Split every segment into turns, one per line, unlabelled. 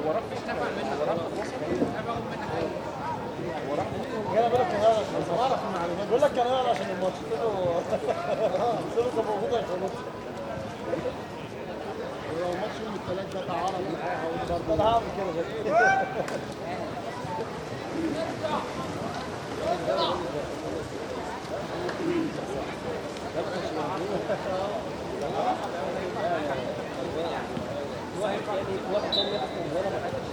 هو راح اشتفع منه هو راح هو راح
جاي بالك كان عشان اعرف المعلومات بيقول لك كان عشان الماتش قلت له طب موجود هيخلص
ولو ماتش يوم الثلاث ده تعارض معاها برضه
انا هعمل كده واحد تاني ياخد الولا ما حدش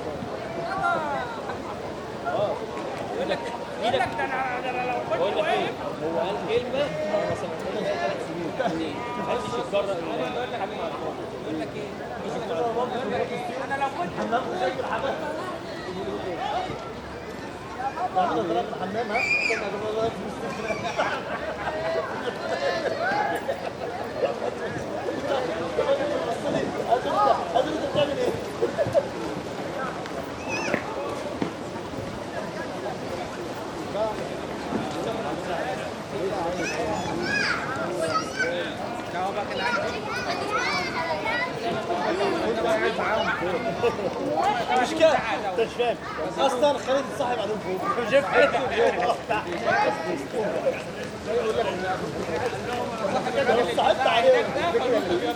يقول لك ده انا لو كنت
بقول لك ايه
واقف
هو قال كلمه انا سمعتها بقى 3 سنين ما حدش يتجرأ يقول لك حاجه مع
يقول لك ايه انا لو كنت
حمام شكل حمام احنا طلعنا الحمام ها كنا واقف في الاستشفاء انت بتعمل ايه؟
ده هو بقى كان عندي
مش كده انت مش فاهم اصلا خالد اتصاحب عليهم فوق مش فاهم صعبت عليهم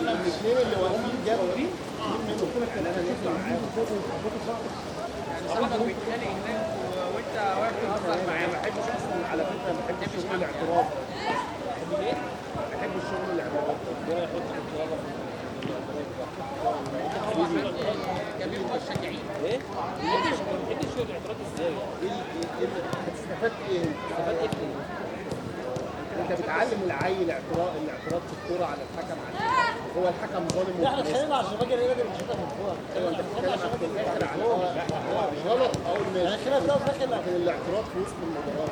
الاثنين اللي واقفين جابوا
صاحبك بيتخانق هناك وانت واقف تهزر معاه
ما بحبش اصلا على فكره ما بحبش شغل الاعتراض ما بحبش شغل الاعتراض
جميل مشجعين
ايه؟ ما بتحبش شغل الاعتراض ازاي؟
هتستفاد ايه؟
استفاد ايه؟
انت بتعلم العيل الاعتراض في الكوره على الحكم هو الحكم ظالم
لا احنا اتخانقنا عشان الراجل هنا اللي بنشوفها من فوق
ايوه انت بتتكلم عشان في الاخر على غلط او
يعني كده في الاخر
لكن الاعتراض في وسط المباراه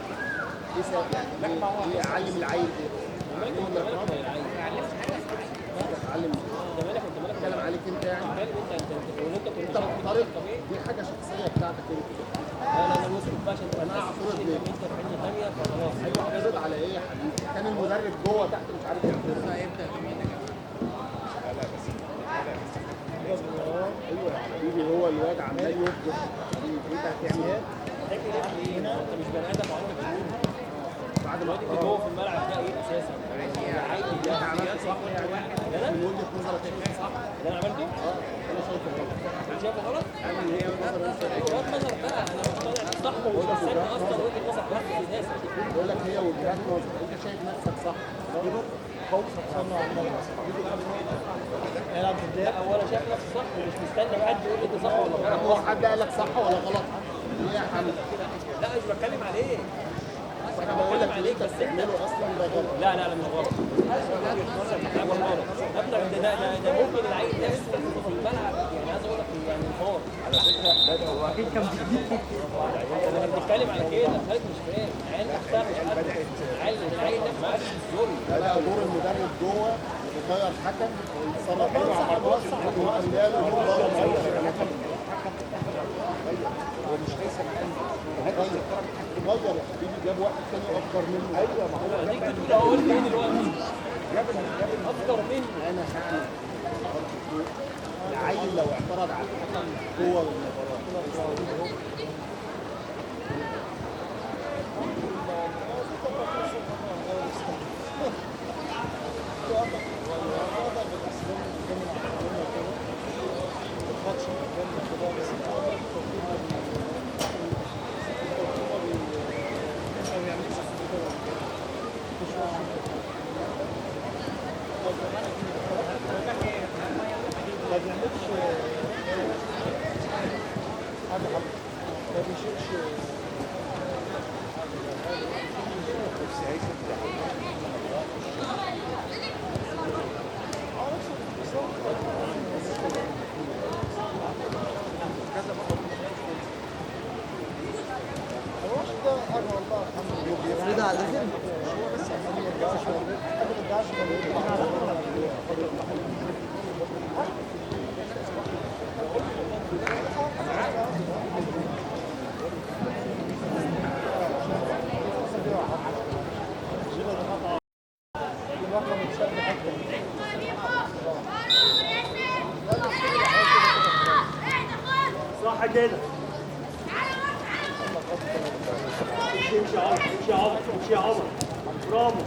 ايه سبب يعني ايه اعلم العيل ايه؟ ايه الاعتراض؟ اتعلم
انت مالك
اتكلم عليك انت يعني انت معترض دي حاجه شخصيه بتاعتك انت
انا مسلم بقى عشان
انا اعترض
انت
ليه؟
في حته ثانيه فخلاص
ايوه اعترض على ايه يا حبيبي؟ كان المدرب جوه تحت مش عارف يعترض
هيبدا بمين يا جماعه
ايوه يا حبيبي هو الواد عمال يفضل انت هتعمل ايه؟
انت مش بني ادم وعندك شعور
بعد ما
انت جوه في الملعب ده ايه اساسا؟
انت عملت صح يعني من وجهه نظرك ايه صح؟
اللي انا عملته؟
انا شايفه غلط
انت شايفه غلط؟
انا من وجهه نظري انت
وجهات نظر بقى انا مقتنع صح ومش مصدق اصلا وجهه نظر بتاعتي اساسا
بقول لك هي وجهات نظر انت شايف نفسك صح
خوف صنع العب في الدقيقه اولا شايف نفسي صح ومش مستني حد يقول لي انت صح ولا غلط
هو حد قال لك صح ولا غلط؟ ليه يا حمد؟
لا مش بتكلم عليك
انا بقول لك اللي انت بتعمله اصلا ده غلط
لا مش غلط لا مش غلط ابدا ده ممكن العيل ده في الملعب يعني عايز اقول لك يعني انهار على فكره هو اكيد كان انا بتكلم على كده خالد مش فاهم العيال نفسها مش عارف العيل نفسه عارف الظلم
بقى دور المدرب جوه يغير حكم ويتصرف هو مش ليس غير يا حبيبي جاب واحد تاني افضل منه ايوه ما هو
اديك بتقول اقول ايه دلوقتي
جاب
افضل مني
انا هعمل العيل لو اعترض على الحكم جوه المباراه
رضا على الاسم الرقم اتشد حته
كده. امشي يا عمر، امشي يا عمر، امشي يا عمر. برافو.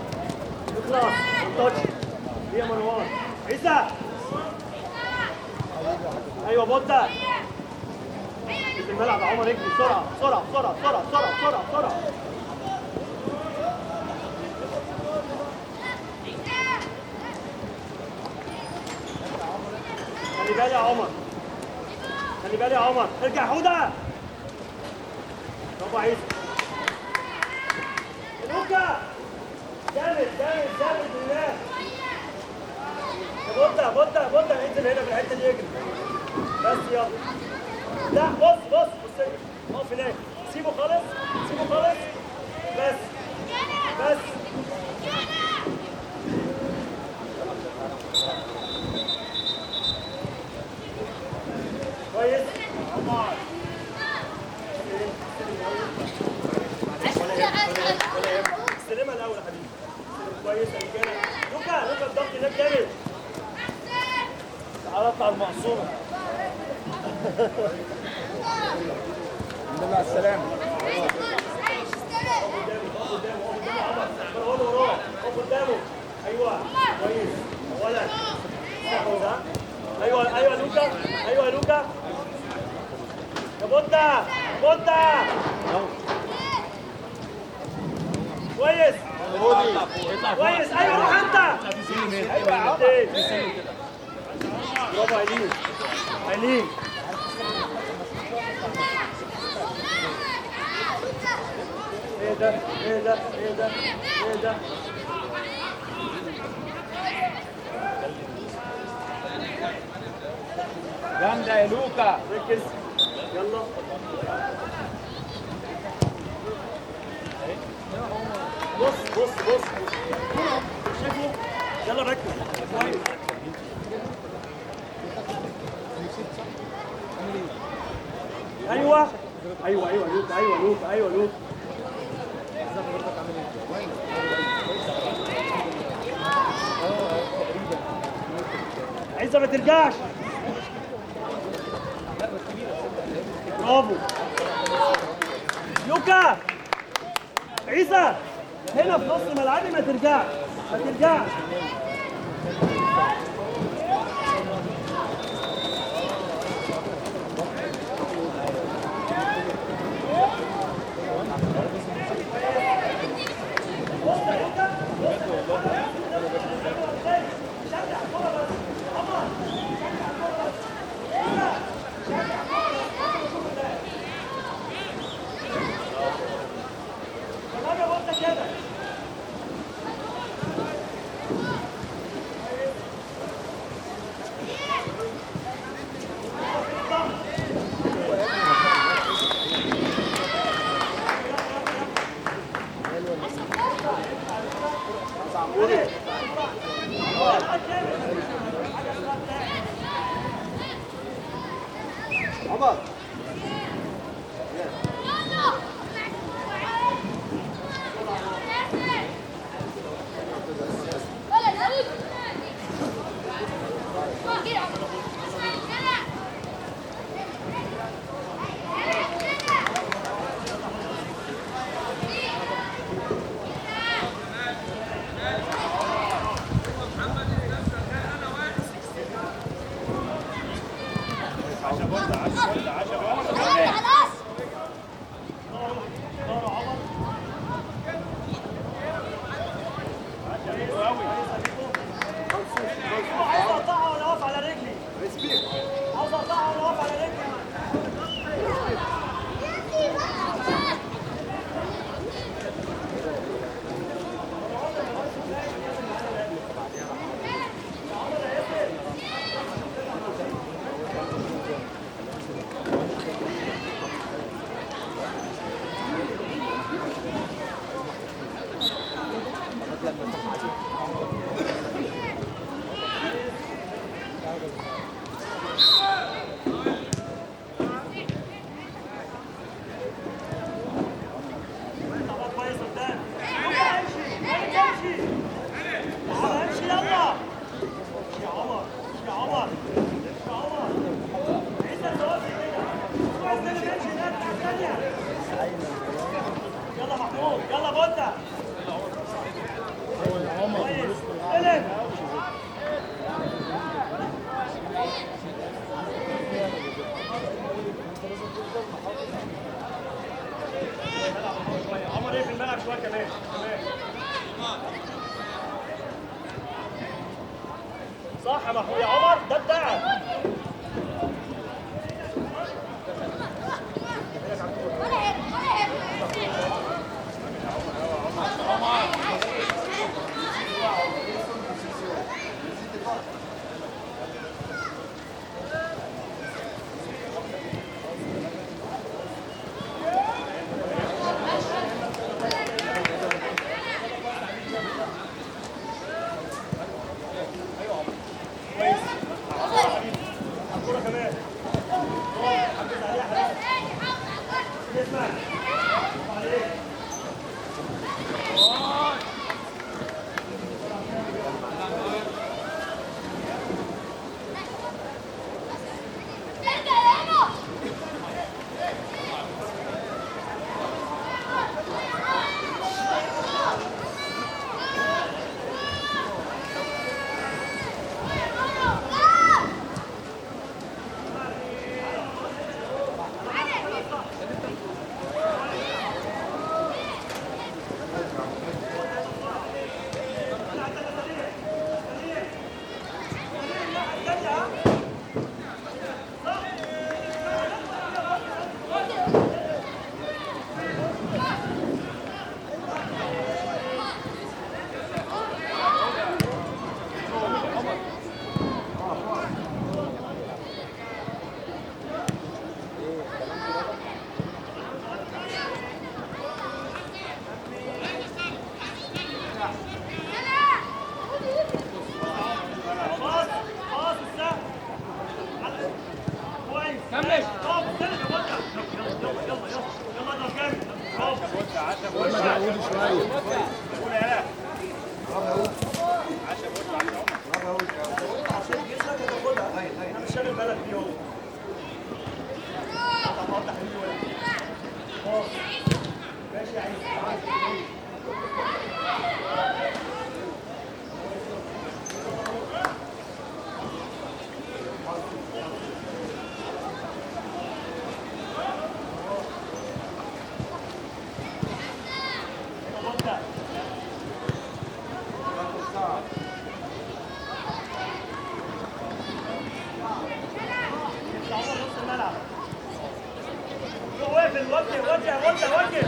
اخلص. تاتش. دي يا مروان. عيسى. ايوه بوتا. في الملعب يا عمر، اجري بسرعه بسرعه بسرعه بسرعه بسرعه بسرعه بسرعه. خلي بالي يا عمر، خلي بالي يا عمر. ارجع حوده. برافو عيسى. لوكا جامد جامد جامد لله. يا بوتا انزل هنا في الحته دي اجري بس. يلا لا بص بص بص اقف هناك. سيبه خالص سيبه خالص بس بس. كويس. استلمها الاول يا حبيبي. كويس يا رجاله. لوكا الضغط هناك جامد. تعالى اطلع المقصوره.
الحمد لله على السلامه.
اقف قدامه. ايوه كويس. اولا استحوذ. ايوه ايوه لوكا. ايوه لوكا. يا بوتا بوتا. كويس كويس. ايوه روح انت. ايوه يا عمر. برافو ايلين. ايلين ايه ده ايه ده ايه ده ايه ده.
جامده يا لوكا.
ركز يلا. بص بص بص شايفه. يلا ركز كويس. ايوه ايوه ايوه لوكا. ايوه لوكا. ايوه لوكا. عايزه ما ترجعش. برافو لوكا. عيسى هنا في نص ملعبي ما ترجعش ما ترجعش.
عمر
عاوز اقطعها وانا واقف على رجلي. عاوز اقطعها وانا واقف على رجلي. كويس قدام. امشي امشي. تعالى امشي يلا. امشي يا عمر. امشي يا عمر. امشي يا عمر. عيسى انت واقف كده. كويس كمان. عمر ايه في الملعب شويه كمان. صح يا محمود يا عمر، ده الدعم. الكوره كمان. حافظ عليها حبيبي. اسمع. عليك.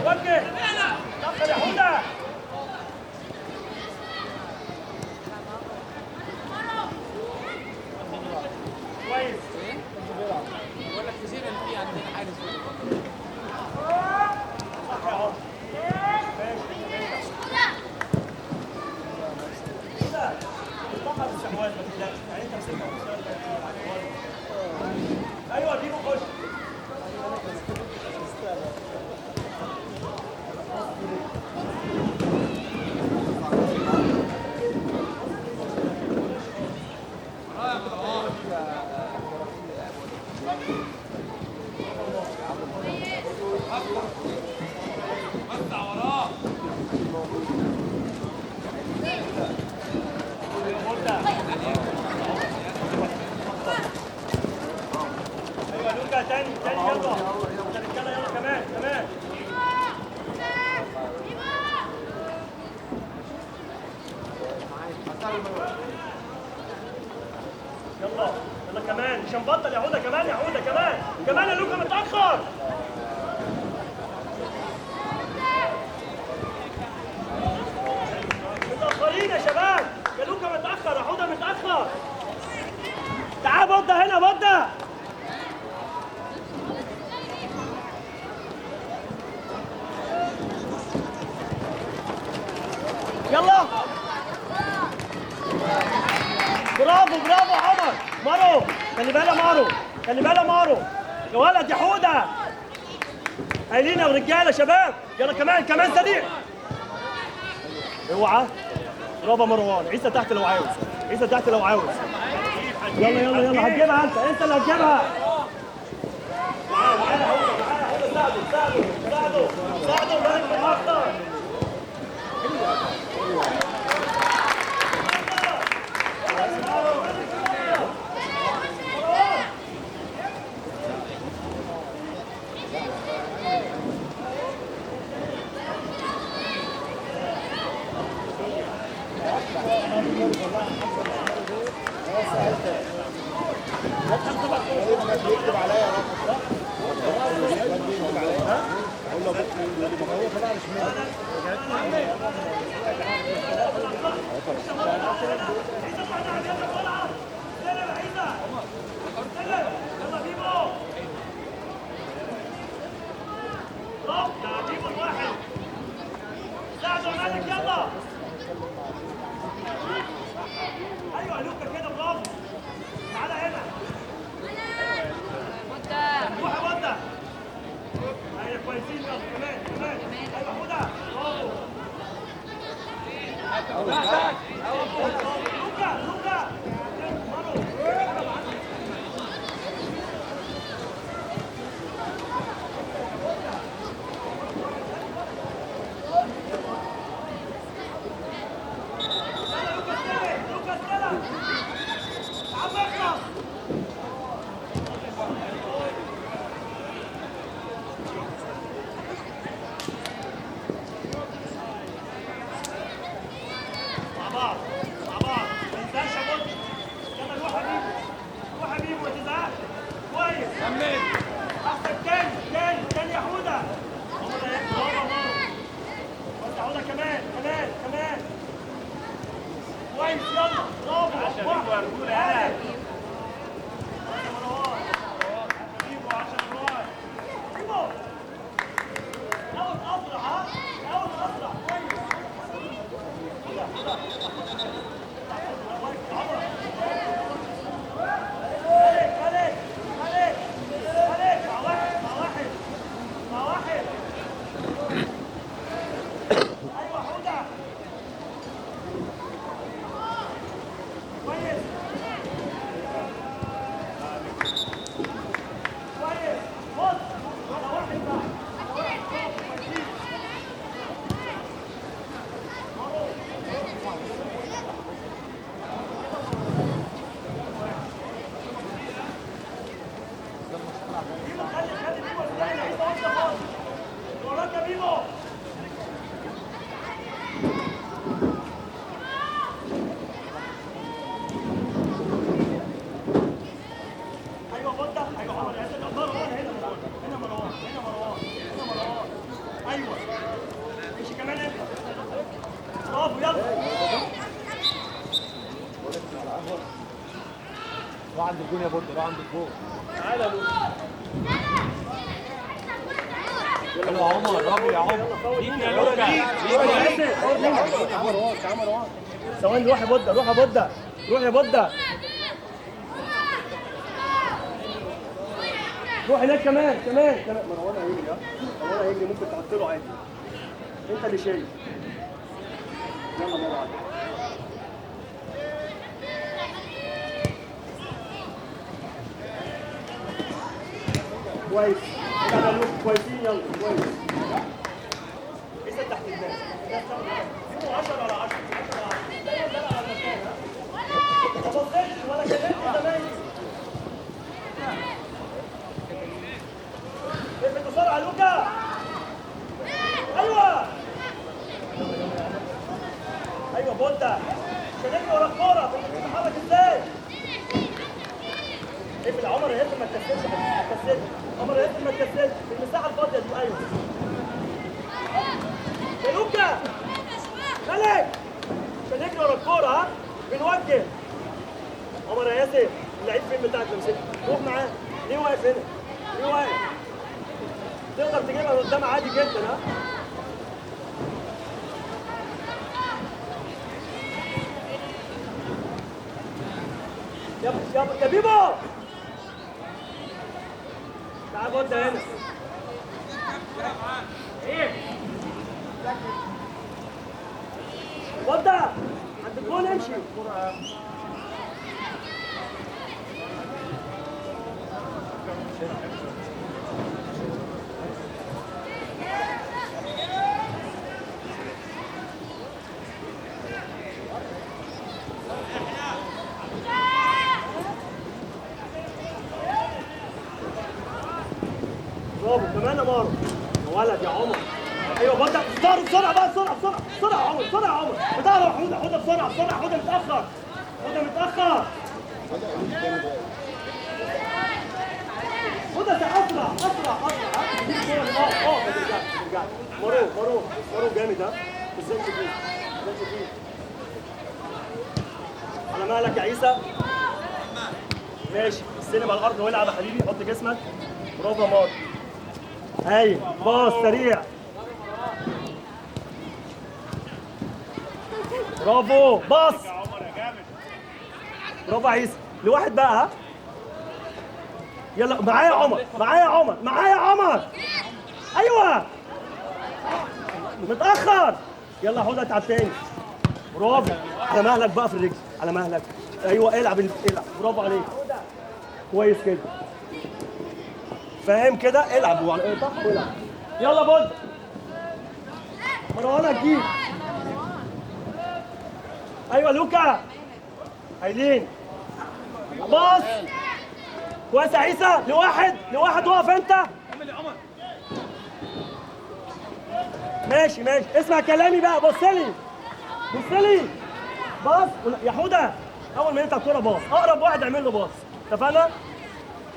وجه دخل يا حوده. كويس.
بقول لك كتير ان في عندنا حارس
صح يا عمر. ايوه دي خش. تاني يلا الرجاله يلا كمان يلا كمان مش هنبطل يا هدى كمان يا لوكا متاخر. متاخرين يا شباب، يا لوكا متاخر، يا هدى متاخر. تعال بودة هنا بودة. يلا برافو عمر. مارو خلي بالك مارو يا ولد يا حوده. قايلين يا رجاله شباب. يلا كمان سريع. اوعى. برافو مروان. عيسى تحت لو عاوز. يلا هتجيبها انت اللي هتجيبها. ساعده بالك اكتر.
بيكتب عليا يا رب صح؟ بيكتب عليا اقول له بكره هو طلع مش مني.
ايوه لوكا كده برافو. تعالى هنا. روح يا بطه. ايوه كويسين يلا كمان كمان. ايوه حوده برافو. لوكا لوكا. كويس يلا برافو عشان يقول انا
روح عند الجون يا بود، روح عند الجون.
تعالى يا
يلا يا عمر، رامي يا عمر.
ليك يا لوكا، ليك يا
مروان، تعال مروان.
ثواني، روح يا بودة، روح يا بودة، روح يا بودة. روح هناك كمان كمان كمان. مروان هيجري، ها مروان هيجري، ممكن تحط له عادي. انت اللي شايل. يلا مروان. كويس. يلا لوك كويسين، يلا كويس. لسه تحت الناس. الناس تاخد 10 على 10. دايما بلعب على المكان، ها؟ ما بصيتش ولا كلمت زمايلي. اقفل بسرعة لوكا. ايوه ايوه بودة، شدني ورا الكورة، بتتحرك ازاي؟ اقفل يا عمر، يا هيثم ما تكسلش، ما تكسلش عمر، يا هيثم ما تكسلش في المساحة الفاضية دي. ايوه يا لوكا مالك، عشان نجري ورا الكورة، ها بنوجه. عمر يا ياسر، اللعيب فين بتاعك اللي مسكه؟ روح معاه. ليه واقف هنا؟ ليه واقف؟ تقدر تجيبها قدام عادي جدا، ها؟ يا بيبو تعال بودة هنا. ايه بودة عند الجول، امشي. برافو كمان يا مارو، يا ولد يا عمر. ايوه بودة، بسرعة بسرعة بقى، بسرعة بسرعة بسرعة يا عمر، بسرعة يا عمر، بتاع حوده حوده بسرعه بسرعه، حوده متاخر، حوده متاخر، حوده اسرع اسرع اسرع. ما ترجعش ما ترجعش. مرو جامد ها، ازاي تجيب ازاي تجيب على مهلك يا عيسى. ماشي، استلم على الارض والعب يا حبيبي، حط جسمك. برافو يا مار. هايل، باص سريع. برافو، باص. برافو يا عيسى، لواحد بقى ها. يلا معايا عمر، معايا عمر، معايا عمر. ايوه متاخر. يلا حوده اتعب تاني. برافو، على مهلك بقى في الرجل، على مهلك. ايوه العب العب، برافو عليك. كويس كده، فاهم كده، العب صح والعب. يلا بود، مروان هتجيب. ايوه لوكا، هايلين. باص كويس يا عيسى، لواحد وقف انت. ماشي اسمع كلامي بقى، بص لي باص يا حوده. اول ما يقطع الكوره باص، اقرب واحد اعمل له باص، اتفقنا؟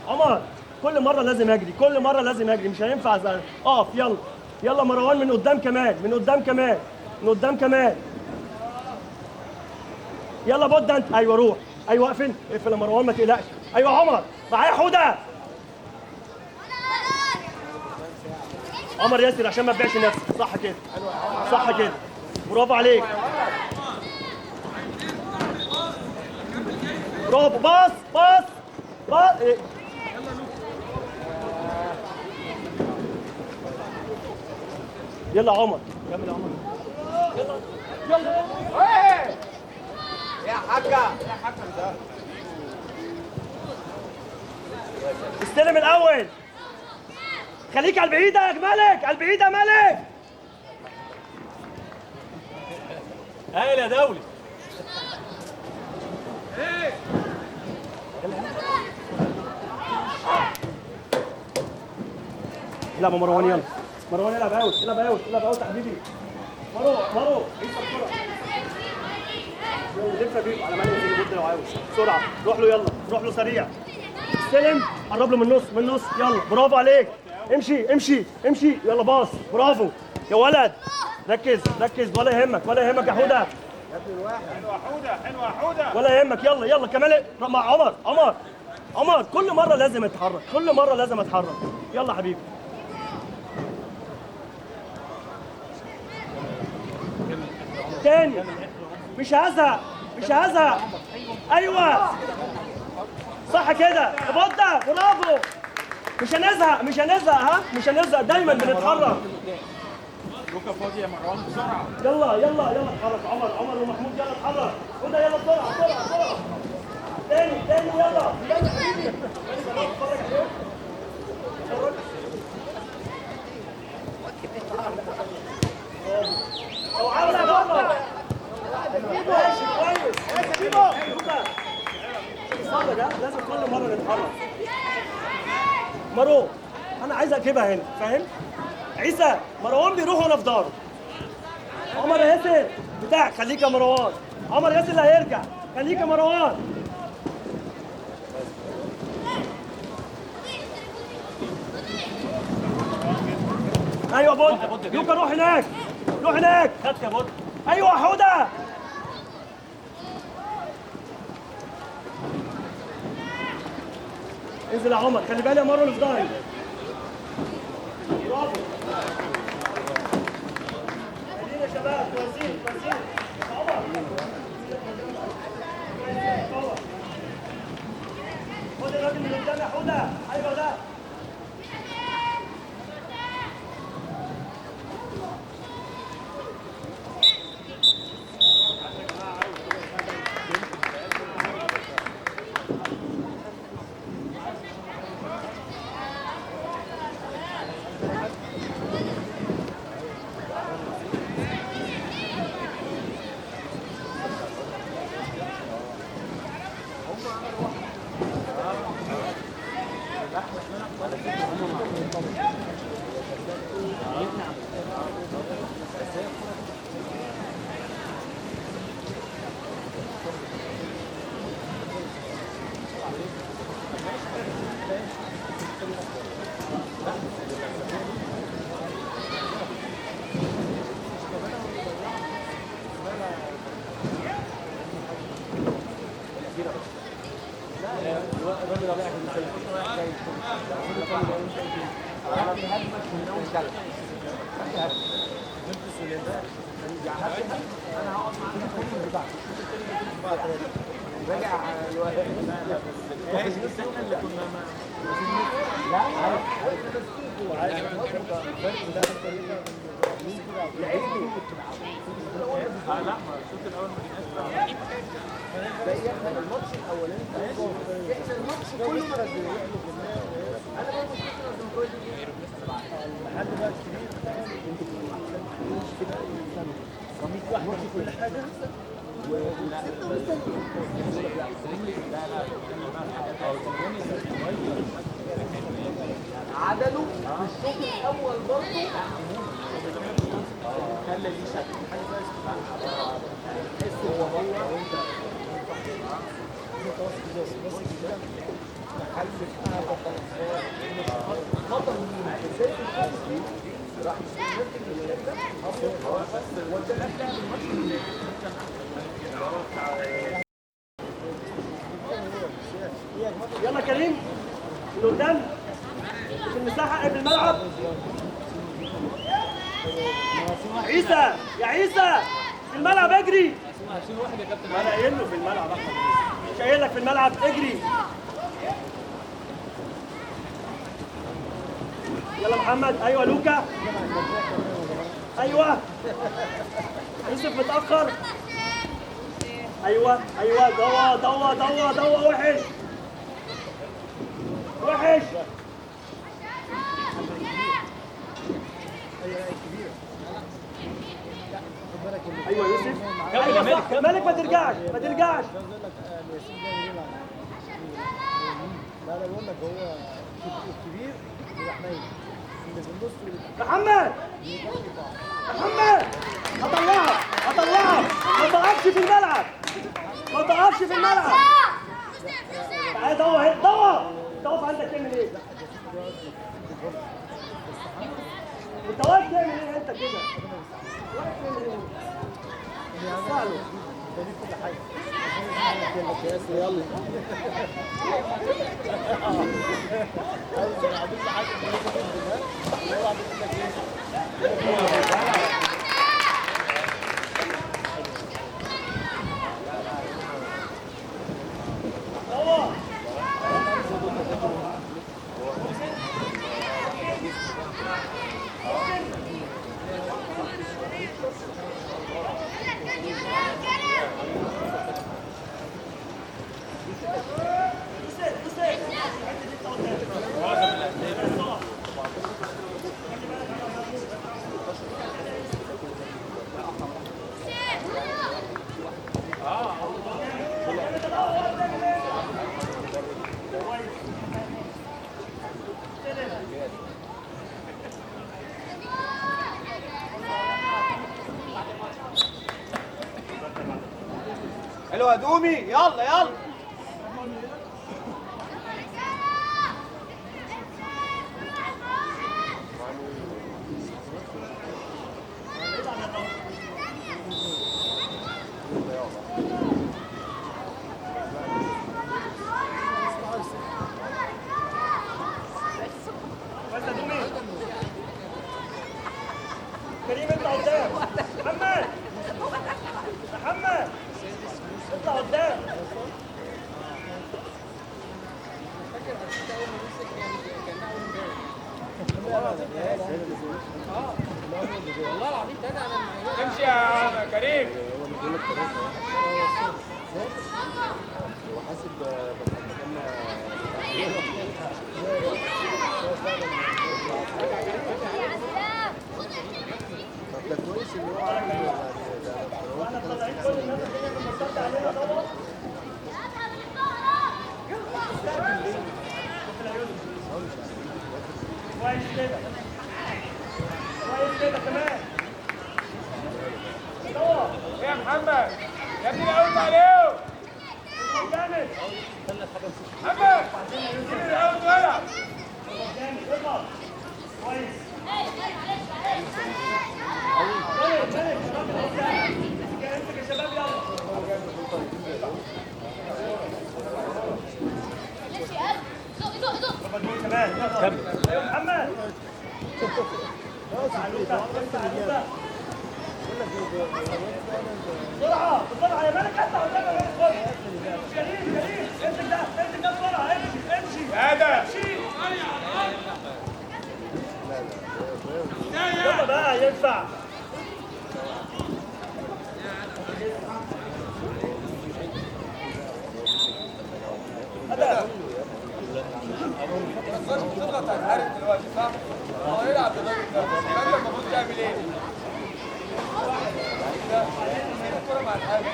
عمر كل مره لازم اجري، مش هينفع اقف. يلا مروان، من قدام كمان. يلا بود انت. ايوه روح، ايوه اقفل يا مروان، ما تقلقش. ايوه عمر، معايا حوده. عمر ياسر عشان ما تبيعش نفسك، صح كده، برافو عليك. برافو، باص إيه. يلا عمر، كمل يا عمر. يلا
يا حاجة ده
استلم الاول، خليك على البعيده يا ملك، على البعيده يا ملك.
هايل يا دولي.
يلعب مروان، يلا مروان، العب اوت يا حبيبي. مرو عيسى بسرعه. لف يا بيبو على مالك، ينزل يبص لو عاوز بسرعه. روح له سريع. استلم، قرب له من النص. يلا برافو عليك. امشي. يلا باص، برافو يا ولد. ركز ولا يهمك يا حوده.
يا ابن الواحد. حلوة حودة.
ولا يهمك. يلا كمال مع عمر. كل مره لازم اتحرك. يلا حبيبي. تاني، مش هزهق. ايوه صح كده، بودة، برافو. مش هنزهق دايما بنتحرك.
لوكا فاضي يا مروان بسرعة.
يلا اتحرك. عمر ومحمود، يلا اتحرك. خدها يلا بسرعة. تاني يلا حبيبي. او عاوزة بره. ماشي كويس. لوكا الصبر ده لازم كل مرة نتحرك. مرو انا عايز اكتبها هنا، فاهم؟ عيسى، مروان بيروح وانا في داره. عمر ياسر بتاعك، خليك يا مروان. عمر ياسر اللي هيرجع، خليك يا مروان. ايوه بود، لوكا روح هناك.
خدت يا بود.
ايوه حوده. انزل يا عمر، خلي بالي يا مروان اللي في ظهري. برافو. خلينا يا شباب، كويسين. عمر خد الراجل من قدام يا حوده. ايوه ده.
عدله في الشوط الاول برضه خلى دي شكل تحس هو وانت خطر مين ازاي راح
يلا كريم من قدام في المساحه في الملعب. عيسى يا عيسى في الملعب اجري. انا قايل له في الملعب احمد، مش قايل لك في الملعب اجري. يلا محمد. ايوه لوكا. ايوه يوسف متاخر. ايوه ايوه ضوى ضوى ضوى ضوى. وحش وحش. ايوه يوسف. ايوه صح. مالك ما ترجعش ما ترجعش.
لا لا بقول لك هو كبير وحنين اللي في النص
محمد محمد هطلعك هطلعك. ما تقفش في الملعب ما تقفش في الملعب. تعالى ضوى اهي. ضوى تقف عندك تعمل ايه؟ انت واقف تعمل ايه انت كده؟ واقف تعمل ايه؟ سهله.
كل حاجه يلا
حلو يا دومي. يلا يلا
كريم انت قدام. محمد محمد اطلع قدام.
والله العظيم ده انا
امشي يا كريم.
ده كويس اللي هو
واحنا طالعين كل الناس اللي هي بتتصدق علينا طبعا. كويس كده كويس كده كمان.
يا محمد يا ابني الاول عليه.
جامد
محمد جيب الاول ولا
جامد. اضغط كويس. امسك يا شباب يلا. كمان كمل ايوه محمد بسرعه بسرعه يا مالك انت قدام يا مالك كريم امسك ده بسرعه امشي
هذا
يلا بقى ينفع
تضغط على الحارس دلوقتي صح؟ هو يلعب الراجل ده فانت المفروض تعمل ايه؟ الكوره مع الحارس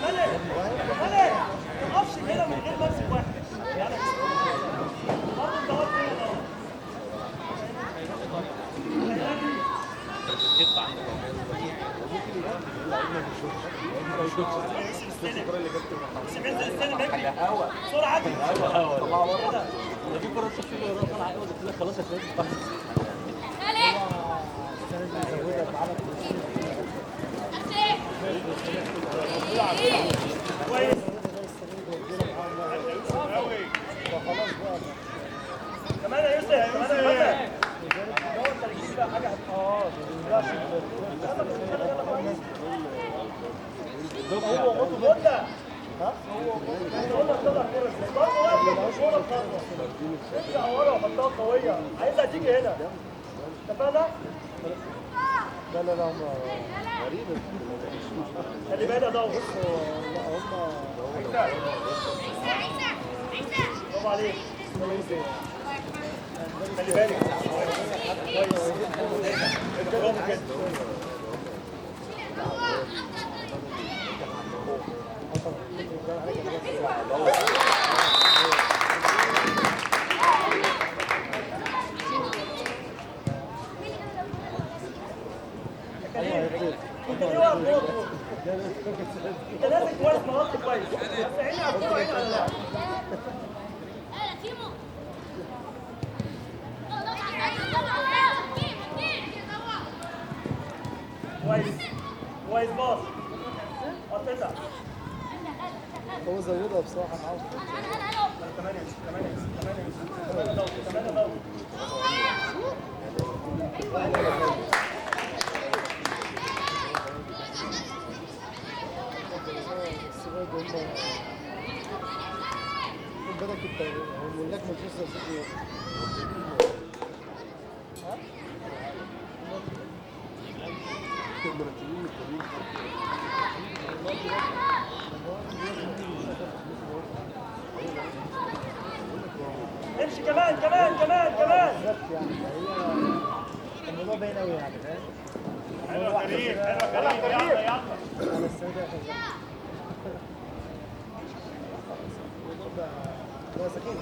مالك ما تقفش كده من غير نفسك واحد يعني برضه انت واقف فين غلط سمعت السلم اجري بسرعه اجري
ده في كره تصفيق وراها طالعه قوي قلت لك خلاص يا فادي
كويس كمان يا يوسف كمان يا محمد هو انت اللي بقى حاجه هو غلطه جدا ها هو طلع كوره ازاي برضه واقف مش ورا الخطوه ارجع ورا وحطها قويه عايزها تيجي هنا اتفقنا
لا هم غريبة
خلي بالك ده بص
لا هم
برافو عليك خلي بالك برافو كده انت ليه واقف فوق؟ انت نازل كويس مغطي كويس بس عيني على الكوره عيني على اللاعب كويس كويس باص قطتها
هو زودها بصراحة أنا عاوز
كمان ضغط
بدك انت هو لك مانشستر سيتي
امشي كمان
يعني هي الموضوع باين قوي يعني فاهم
حلو كريم حلو كريم يلا
انا السنه دي عشان ده سكين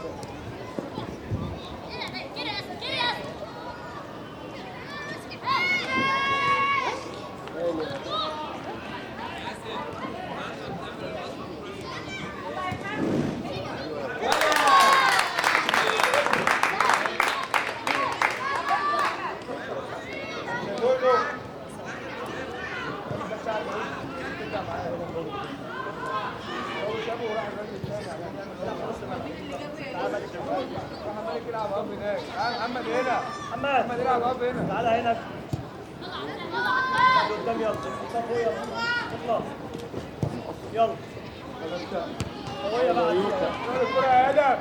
محمد هنا
محمد
يلعب اب هنا
تعالى هنا قدام يلا صفو يلا اطلع يلا قوية بقى
الكرة يا ادم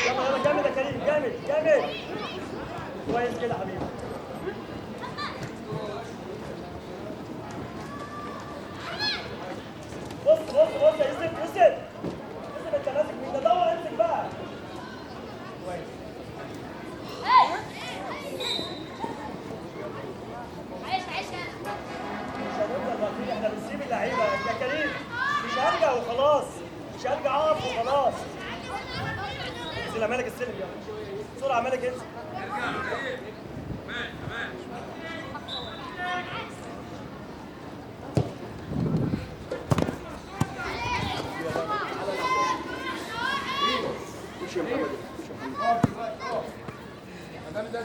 يلا جامد يا كريم جامد كويس كده حبيبي بص يا يوسف انت ماسك مين ده دور امسك بقى كويس مش هنفضل واقفين احنا بنسيب اللعيبه يا كريم مش هرجع وخلاص مش هرجع اقف وخلاص انزل يا مالك السلم يلا بسرعه مالك انزل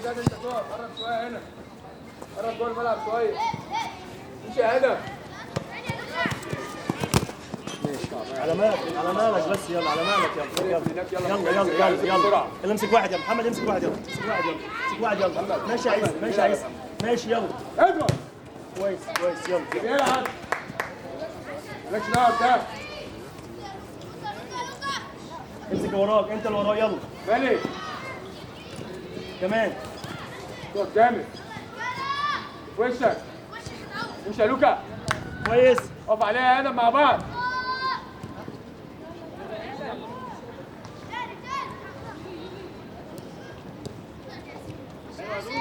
ده انت تقف قرب شويه هنا قرب جوه الملعب شويه مش هدف
على مالك على مالك بس يلا على مالك يلا يلا يلا يلا يلا يلا امسك واحد يلا محمد امسك واحد يلا امسك واحد يلا امسك واحد يلا ماشي يا عيسى ماشي يا عيسى ماشي يلا
اضرب
كويس كويس يلا
بيلعب مالكش دعوه بده
امسك وراك انت اللي وراه يلا
مالك
كمان
اضرب جامد وشك امشي يا لوكا
كويس
اقف عليها يا ادم مع بعض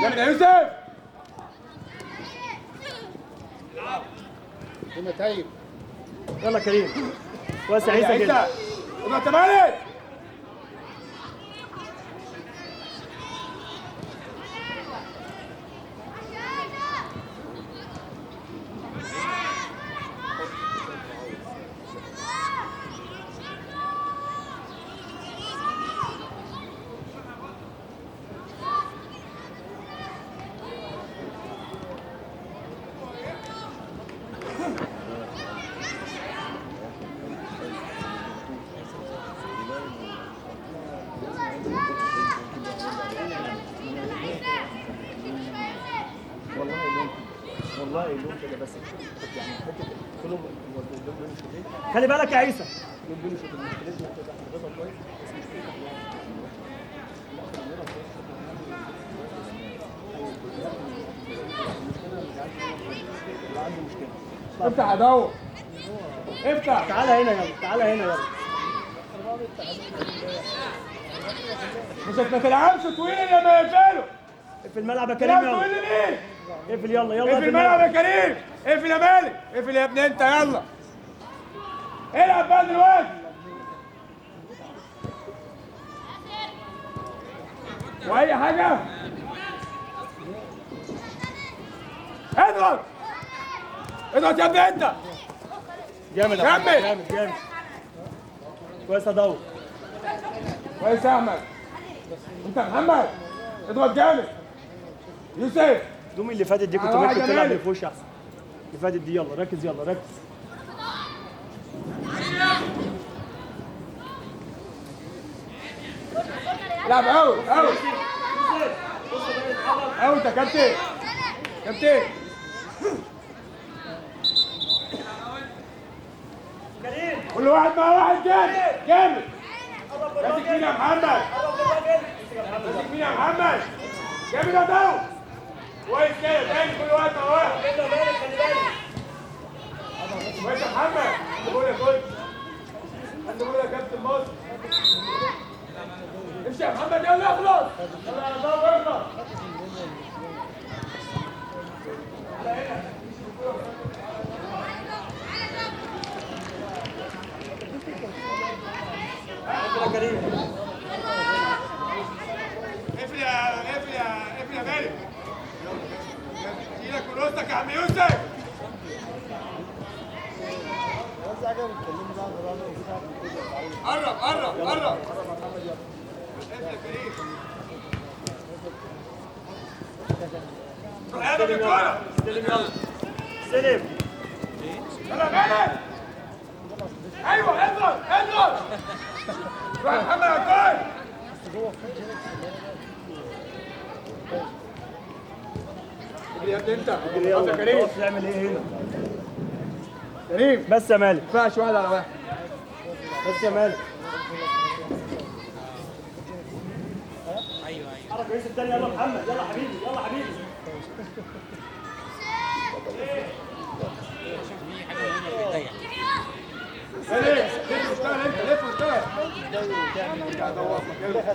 جامد يا يوسف
هنا تايب
يلا كريم كويس يا عيسى كده
اضغط يا مالك
والله لهم كده بس يعني كلهم خلي بالك يا عيسى
افتح يا دور افتح
تعالى هنا يلا تعالى هنا يلا
مش ما تلعبش طويل لما يقفلوا
اقفل الملعب يا كريم
تلعب طويل
يلا
ليه؟
اقفل يلا يلا
اقفل الملعب يا كريم اقفل يا مالك اقفل يا ابني انت يلا العب بقى دلوقتي واي حاجه اضغط اضغط يا ابني انت
جامد يا
كمل.
محمد، جامد جامد كويس يا داوود
كويس يا احمد انت يا محمد اضغط جامد يوسف
دومي اللي فاتت دي كنت
على واحد
ممكن
يا
تلعب
مالك.
بفوش احسن اللي فاتت دي يلا ركز يلا ركز
العب اوت اوت اوت يا كابتن كابتن
كريم
كل واحد مع واحد جامد جامد ماسك مين يا محمد ماسك مين يا محمد جامد يا داوود كويس كده تاني كل واحد مع واحد كويس يا محمد قول يا كويس انت قول يا كابتن مصر امشي يا محمد يلا اخلص يلا يا داوود اخلص
يا كريم
اقفل يا مالك ايدك من وسطك يا عم يوسف قرب قرب قرب روح يا ادم الكوره
استلم يلا استلم
يلا مالك ايوه اضغط اضغط روح يا محمد على الجول يا ابني انت
يلا
يا كريم
تقف تعمل ايه هنا
كريم
بس يا مالك
ما ينفعش واحد على واحد
بس يا مالك حرك رئيس الثاني يلا محمد يلا حبيبي يلا حبيبي
لف واشتغل انت لف واشتغل ارجع دور مكانك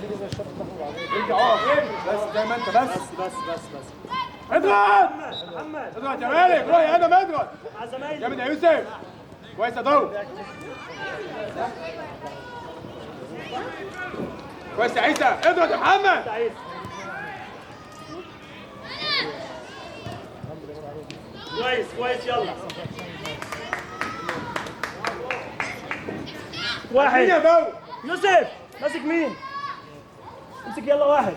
ارجع اقف بس زي ما انت بس اضغط
محمد
اضغط يا مالك روح يا ادم اضغط
مع زمايلي
جامد يا يوسف كويس يا ضو كويس يا عيسى اضغط يا محمد
عايز كويس كويس يلا
مين
واحد
يا ضو
يوسف ماسك مين؟ امسك يلا واحد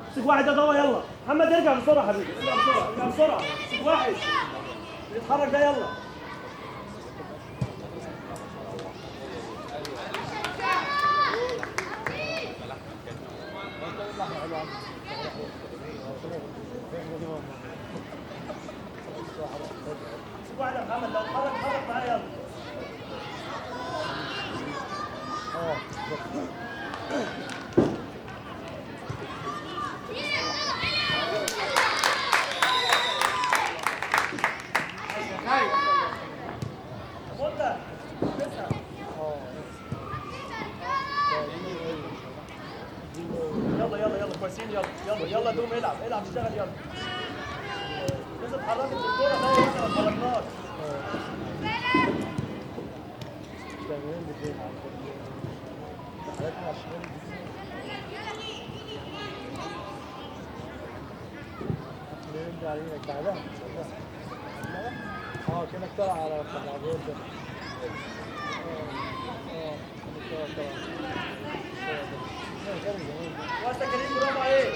امسك واحد يا ضوء يلا محمد ارجع بسرعه حبيبي، ارجع بسرعه، ارجع بسرعه، واحد يتحرك ده يلا. واحد يا محمد، لو اتحرك معايا يلا. يلا كويسين، يلا دوم العب اشتغل يلا. لازم اتحركت في الكوره ده لسه ما اتحركناش.
كأنك طالع على العبود ده.
واسع كريم برافو عليك.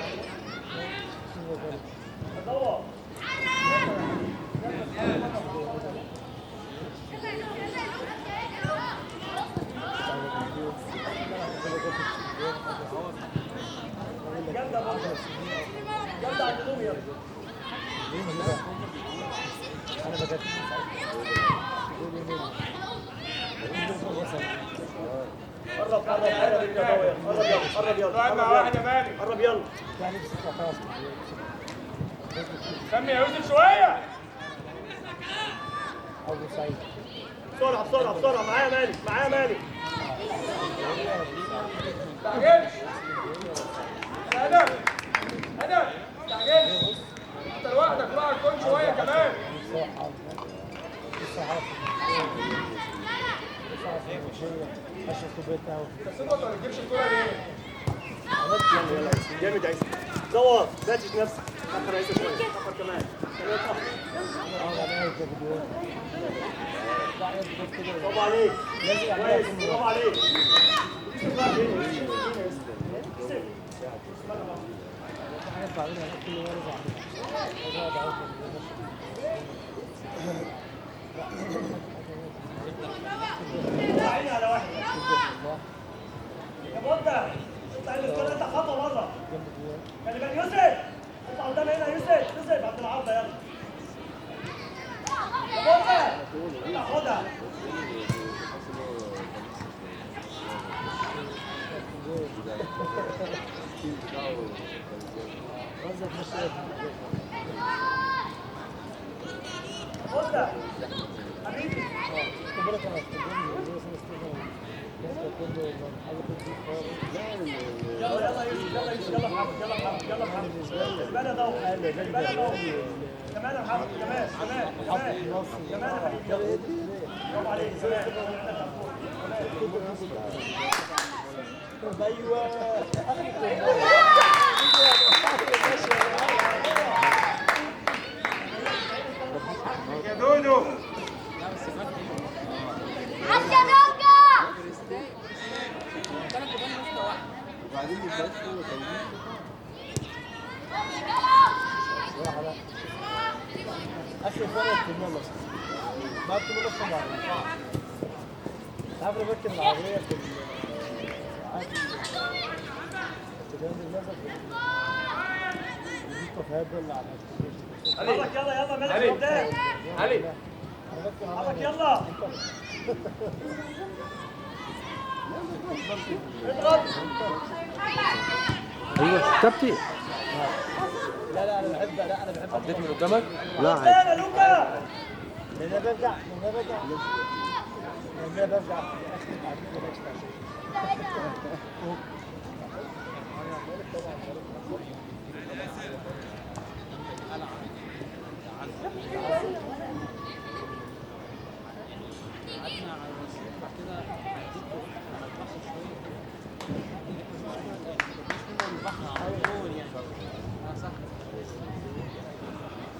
دور. جامدة عند دوم يلا.
أنا بجد
قرب يلا.
سمي يا يوسف شويه.
أبو سعيد
بسرعة معايا مالك.
تعجلش. هدف تعجلش. انت لوحدك بقى كل شويه كمان. تصدق ما تجيبش الكوره ليه؟
جامد يا عيسى. دور ناتج نفسك. فكر يا عيسى شوية، فكر كمان. برافو عليك. كويس برافو عليك. عيني على واحد. يا بودا اطلع الكرة انت خطوة بره. خلي بالك يوسف. اطلع قدام هنا يوسف بعد العرضة يلا. يا بودا اطلع خدها. بودا حبيبي. يلا محمد البلد اهو كمان يا محمد كمان يا حبيبي برافو عليك
يا دودو.
وبعدين يفرقوا اخر فرق في الملص ما بتبقى نص بعض تعرف بركب العربيه في
حرك يلا مالك قدام
علي
حرك يلا اضغط
ايوه كابتن.
لا انا بحب
عديت من قدامك؟
لا عادي. يا لوكا
لما برجع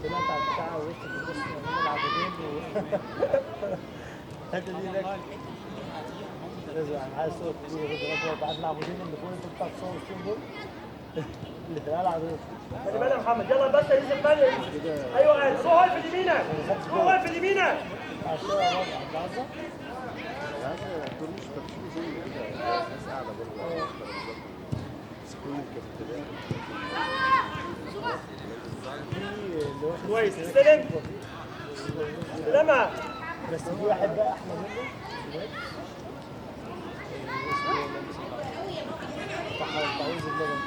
سمعت على البتاع ووسط النص من العبودين الحته دي هناك لازم عايز صوت كبير بعد العبودين اللي فوق انت بتاع تصور فيهم دول اللي في الملعب
خلي بالك يا محمد، يلا بس يا يوسف ثانيه. ايوه قال روح واقف في اليمينك، روح واقف في اليمينك.
عشان بعزة دول مش تركيبي زي كده، ناس قاعده برضه بس كل الكافيتريات
كويس استلم استلمها.
بس في واحد بقى احلى منه تعويض اللبن.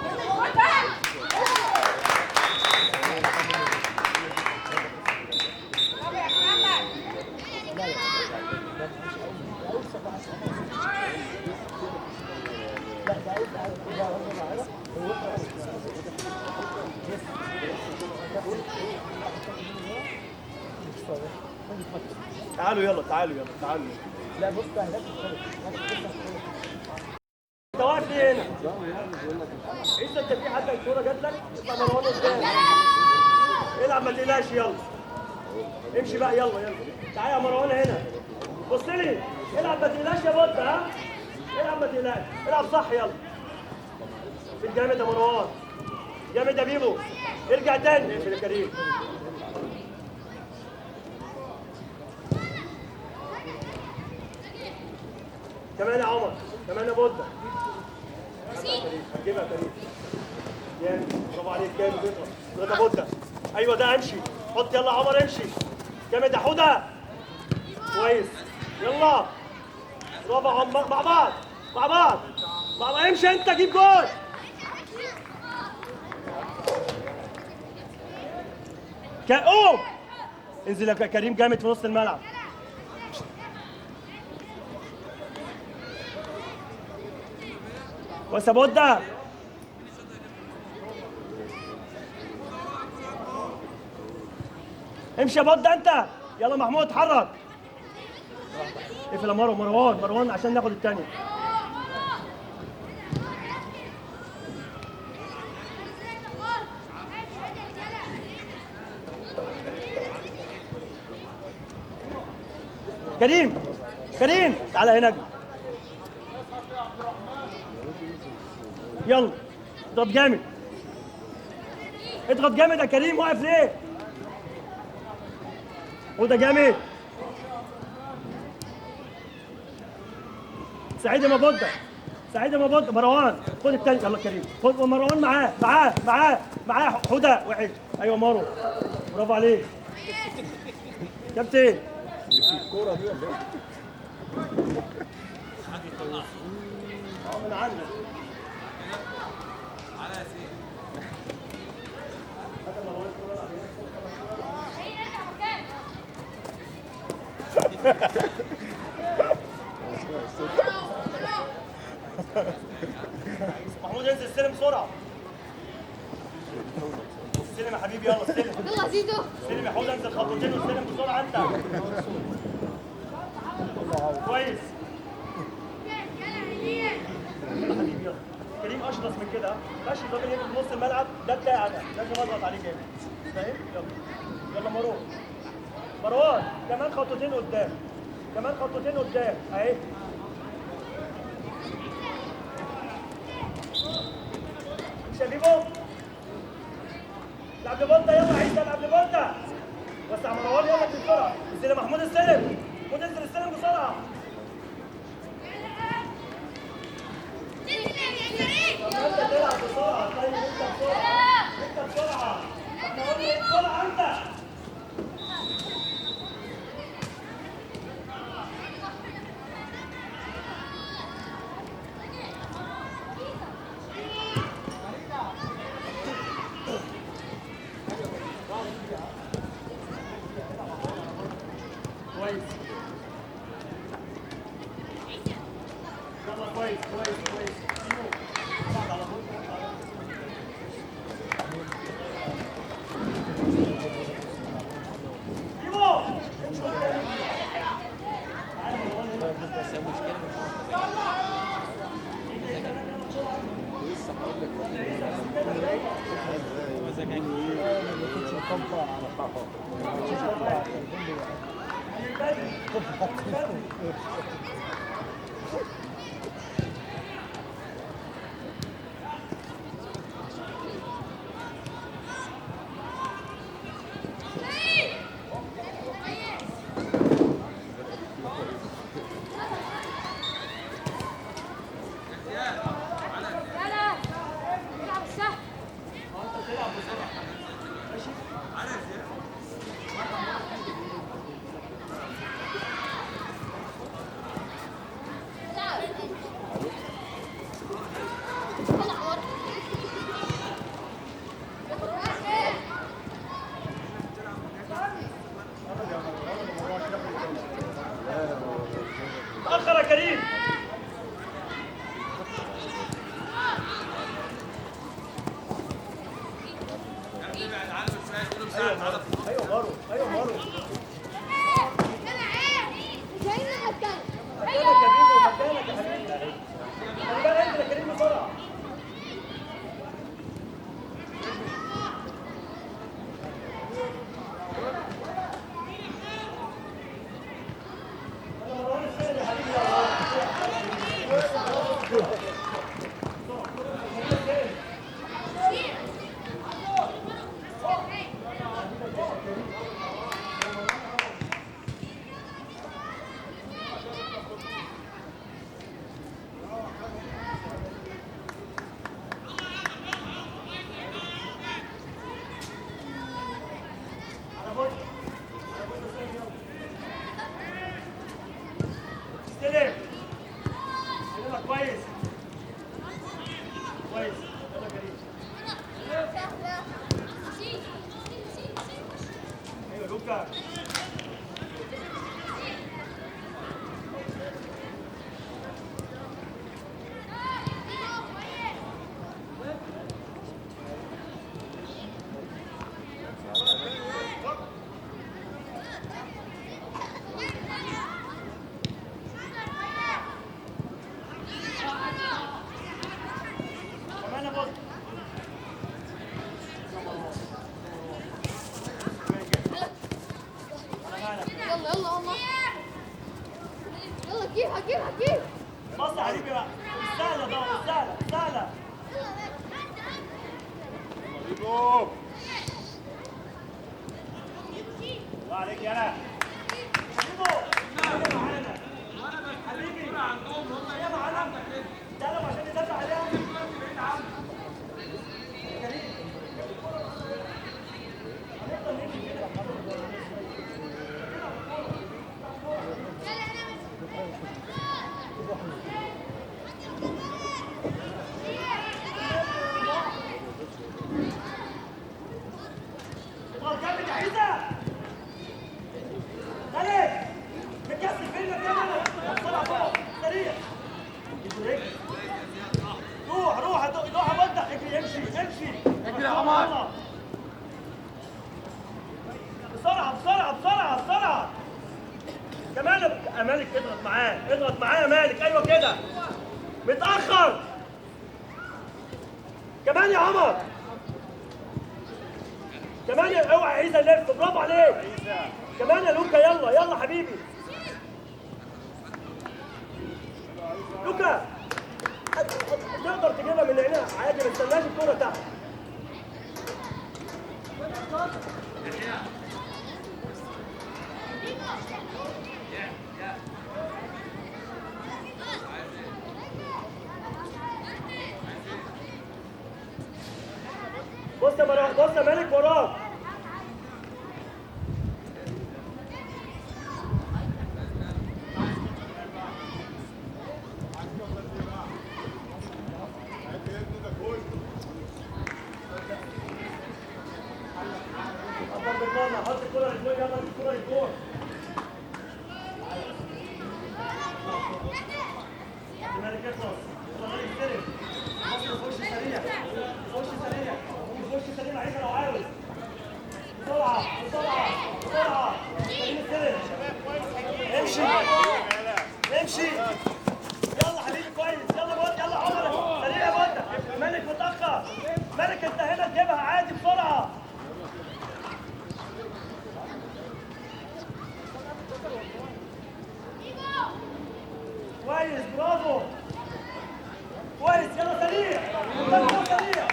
تعالوا يلا تعالوا يلا تعالوا.
لا بص هناك
انت واقف ليه هنا؟ عيسى انت في حد الكوره جات لك؟ اطلع مروان قدام. العب ما تقلقش يلا. امشي بقى يلا يلا. تعالى يا مروان هنا. بص لي. العب ما تقلقش يا بطه ها؟ العب ما تقلقش. العب صح يلا. في الجامد يا مروان. جامد يا بيبو. ارجع تاني. اقفل يا كريم. كمان يا عمر، كمان يا بودة. هتجيبها يا كريم. جامد، برافو عليك جامد اضغط. يا بودة. ايوه ده امشي. حط يلا يا عمر امشي. جامد يا حودة. كويس. يلا. برافو يا عمر مع بعض. مع بعض. مع بعض امشي انت جيب جول. قوم. انزل يا كريم جامد في نص الملعب. وسبودة امشي يا بودة انت. يلا محمود اتحرك. اقفل يا مروان عشان ناخد الثانيه. كريم تعالى هنا. يلا اضغط جامد. اضغط جامد يا كريم. واقف ليه؟ وده جامد. سعيد يا مبودة. مروان خد التاني. يلا كريم خد. ومروان معاه حودة وحش. ايوه مارو برافو عليك كابتن.
الكوره دي ولا
من عندك. محمود انزل استلم بسرعه. استلم يا حبيبي يلا استلم.
يلا زيزو.
استلم يا حوده انزل خطوتين واستلم بسرعه انت. كويس. يلا حبيبي يلا. كريم اشرس من كده. ماشي الراجل يجي في نص الملعب ده بتاعي انا. لازم اضغط عليه جامد. فاهم؟ يلا مروان كمان خطوتين قدام. اهي. مش يا بيبو. لعب لبولتا يلا عيسى. لعب لبولتا. وسع مروان يلا بسرعه. انزل يا محمود استلم. انزل استلم بسرعه. انت تلعب بسرعه. طيب انت بسرعه. احنا قلنا بسرعه انت. كويس. يلا كويس. بعد على طول. ايوه مارو ايوه مارو مكانك يا بيبو مكانك يا حبيبي خلي بالك انت يا كريم بسرعه استلم استلمها كويس كويس يلا كريم ايوه لوكا كمان يا بطل
يلا يلا والله يلا جيبها جيبها جيب
بص يا حبيبي بقى مش سهله ده مش سهله مش سهله
بيبو
الله عليك يلا حبيبو يلا معانا حبيبي يلا معانا تعالوا عشان ندافع عليها هنفضل نمشي كده اضغط جامد يا عيسى خالد مكسل فين كده بسرعه فوق سريع روح روح روح ابدع اجري امشي امشي
اجري يا عمر.
بسرعه بسرعه بسرعه بسرعه كمان يا مالك اضغط معاه اضغط معاه يا مالك ايوه كده متاخر كمان يا عمر كمان يا اوعى عيسى لف برافو عليك كمان يا لوكا يلا يلا حبيبي لوكا تقدر تجيبها من هنا عادي ما تستناش الكوره تحت بص يا مروان بص يا مالك وراك حط بالمرة حط الكرة للجول يلا الكرة للجول مالك يخلص يلا مالك يستلم خش سريع خش سريع خش سريع عيسى لو عاوز بسرعة بسرعة بسرعة سليم السلم امشي امشي يلا حبيبي كويس يلا بود يلا عمر سريع يا بود مالك متأخر مالك انت هنا تجيبها عادي بسرعة كويس برافو كويس يلا سريع يلا سريع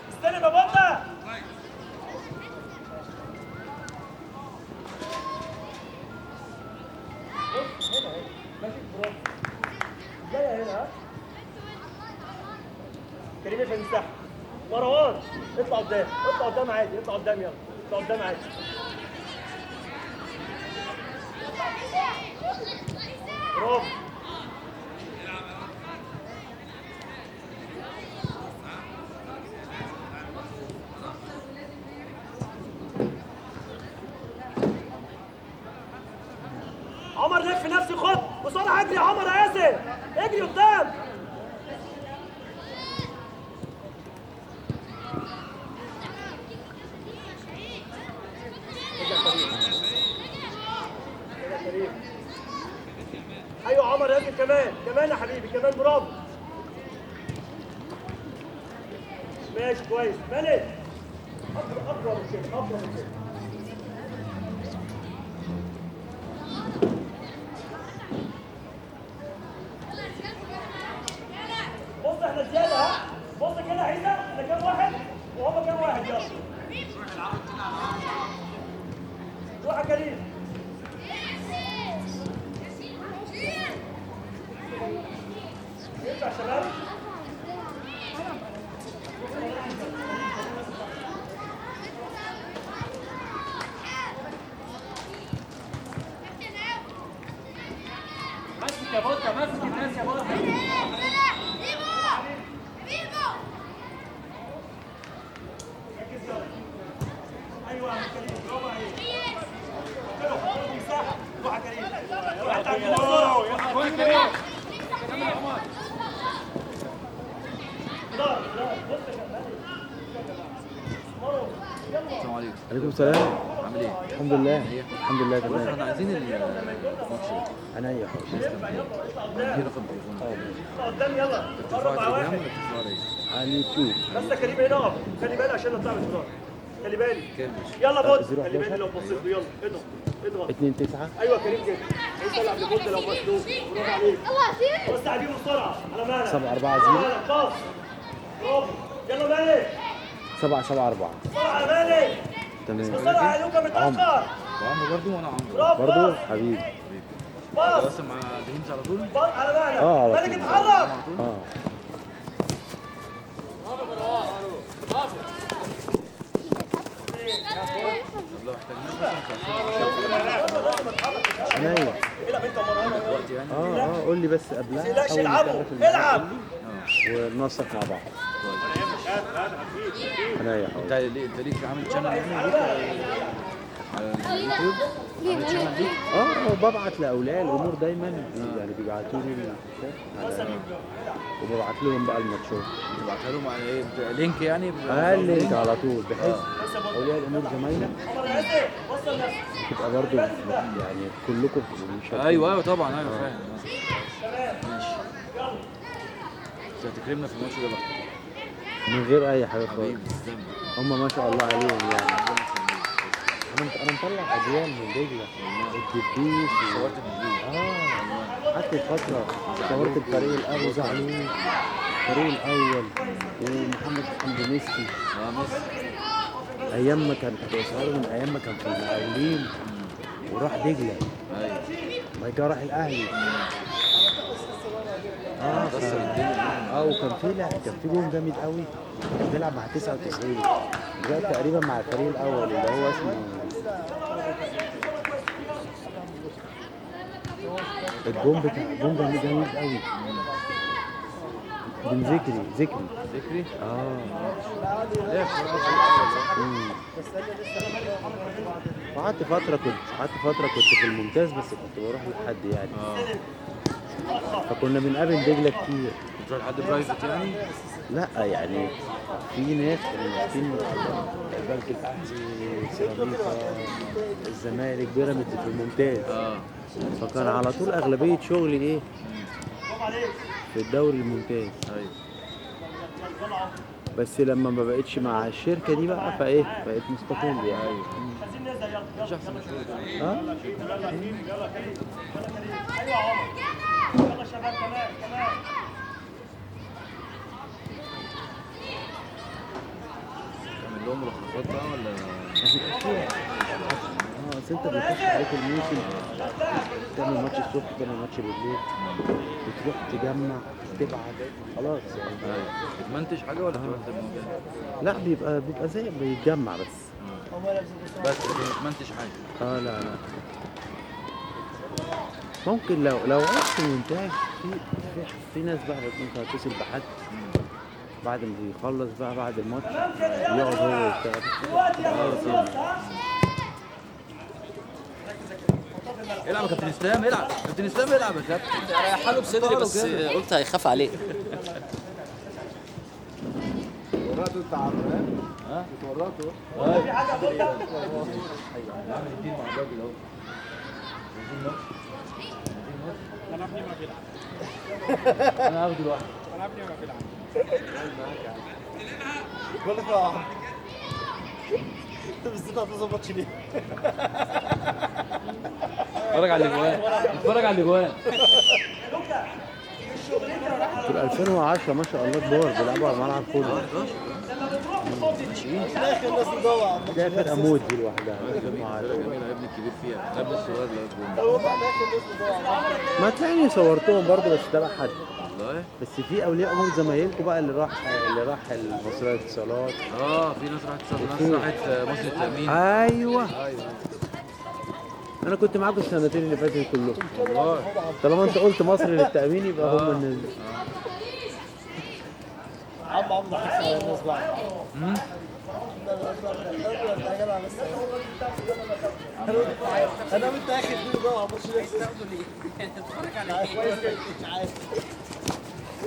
استلم يا بطة هنا ماشي برافو جاية هنا ها كريم في المساحة مروان اطلع قدام اطلع قدام عادي اطلع قدام يلا اطلع قدام عادي برافو عمر لف نفسي خد بسرعه اجري يا عمر يا ياسر اجري قدام كمان برافو. ماشي كويس مالك. اقوى من كده اقوى من كده. بص احنا زياده ها. بص كده عيسى احنا كام واحد وهم كام واحد. يلا روح يا كريم. ينفع شباب.
مسك يا بطه، مسك الناس يا بطه.
ايوه يا كريم برافو عليك. خد مساحه. روح يا كريم. روح تعال كده بسرعه.
كويس كريم.
السلام عليكم.
عليكم السلام.
عامل ايه؟
الحمد لله. الحمد لله
بص
تمام.
احنا عايزين الماتش ده.
عينيا يا حبيبي.
في رقم تليفون.
قدام يلا.
تدفع
قرب مع
تليجرام
واحد.
ولا تدفع على ايه؟
على اليوتيوب.
بس يا كريم هنا اقف. خلي بالك عشان نطلع من الفطار. خلي بالك.
كام؟
يلا بص.
011.
خلي بالك لو بصيت له. يلا اضغط اضغط.
2-9.
ايوه كريم كده. انت اللي قبل كده لو مسلوق. برافو عليك.
يلا سيب.
بص على بسرعه على مالك.
7-4-0.
مالك باص. برافو. يلا مالك.
7-7-4.
بسرعه على مالك.
تمام.
بسرعه يا لوكا متاخر.
وعمرو برضه وانا عمرو.
برافو
برضو
باص.
حبيبي.
باص.
بس مع دريمز على طول.
باص على مالك.
على
مالك
طول.
اتحرك.
اه.
لو احتاجناه مثلا
عينيا.
العب انت مره.
دلوقتي يعني.
قول لي بس قبلها.
ما تقلقش
أول ما
العبوا.
تعرف الميعاد
العب.
قول لي وننسق مع بعض. عينيا يا
انت
حبيبي.
انت ليك عامل شانل يعني ليك على اليوتيوب؟ عامل شانل ليك؟
وببعت لاولياء الامور دايما يعني بيبعتوا لي وببعت لهم بقى الماتشات.
تبعتها لهم على ايه؟ لينك يعني؟
لينك على طول بحيث اولياء الامور زمايلك تبقى برضو يعني كلكم مشاركين.
ايوه طبعا ايوه فاهم. ماشي. انت هتكرمنا في الماتش ده بقى.
من غير اي حاجه خالص.
حبيبي تسلم.
هم ما شاء الله عليهم يعني. انا مطلع اجيال من دجله الدبيس
صورت الفيديو.
قعدت فتره صورت الفريق الاول زعلوه الفريق الاول ومحمد حمدي ميسي
ميسي.
ايام ما كان بيصوروا من ايام ما كان في المقاولين وراح دجله
ايوه.
بعد كده راح الاهلي
كسر الدنيا.
وكان في جون جامد قوي كان بيلعب مع 99 دلوقتي تقريبا مع الفريق الاول اللي هو اسمه الجون جامد قوي بن ذكري
ذكري؟
لعب قعدت فترة كنت في الممتاز بس كنت بروح لحد يعني فكنا بنقابل دجلة كتير.
بتروح لحد برايفت يعني؟
لا يعني في ناس كانوا ماسكين البنك الاهلي سيراميكا الزمالك بيراميدز في الممتاز فكان على طول اغلبيه شغلي ايه في الدوري الممتاز.
ايوه.
بس لما ما بقتش مع الشركه دي بقى فايه بقيت مستقل يعني.
ايوه. مش احسن مشهور.
يلا كريم يلا كريم ايوه يا عمر يلا شباب كمان
تعمل لهم ملخصات بقى ولا؟
بس انت بتخش عليك الموسم تعمل ماتش الصبح تعمل ماتش بالليل بتروح تجمع تبعت خلاص يعني.
ايوه. بتمنتج حاجه ولا بتمنتج
لا بيبقى زي بيتجمع بس
بس بتمنتج حاجه.
لا ممكن لو عرفت المونتاج في ناس بقى ممكن هتصل بحد بعد ما يخلص بقى بعد الماتش يقعد هو يشتغل.
العب يا كابتن اسلام العب كابتن اسلام العب يا كابتن.
ريحله بصدري بس قلت هيخاف عليه.
ورقته انت عارفه ورقته
في حاجه بقول
عامل الدين مع الراجل اهو.
انا هاخده لوحدي.
بقول لك اه انت بالذات هتظبطش ليه؟
اتفرج على الاجوان، اتفرج على الاجوان.
في 2010 ما شاء الله كبار بيلعبوا على الملعب كله.
الاخر الناس تدور
ده فرقه موت دي لوحدها.
فرقة جميلة ابني الكبير فيها، الابن الصغير اللي هو
هو بعد الاخر الناس تدور
ما تلاقيني صورتهم برضه بس تبع حد.
والله.
بس في اولياء امور زمايلكم بقى اللي راح المصريه الاتصالات.
في ناس راحت تصل، ناس راحت مصر التأمين.
ايوه
ايوه
انا كنت معاكم السنتين اللي فاتوا كلهم.
والله.
طالما انت قلت مصر للتامين يبقى هم الناس دي.
عم ده حس على الناس بقى انا متاخد فيه جوه على الماتش ده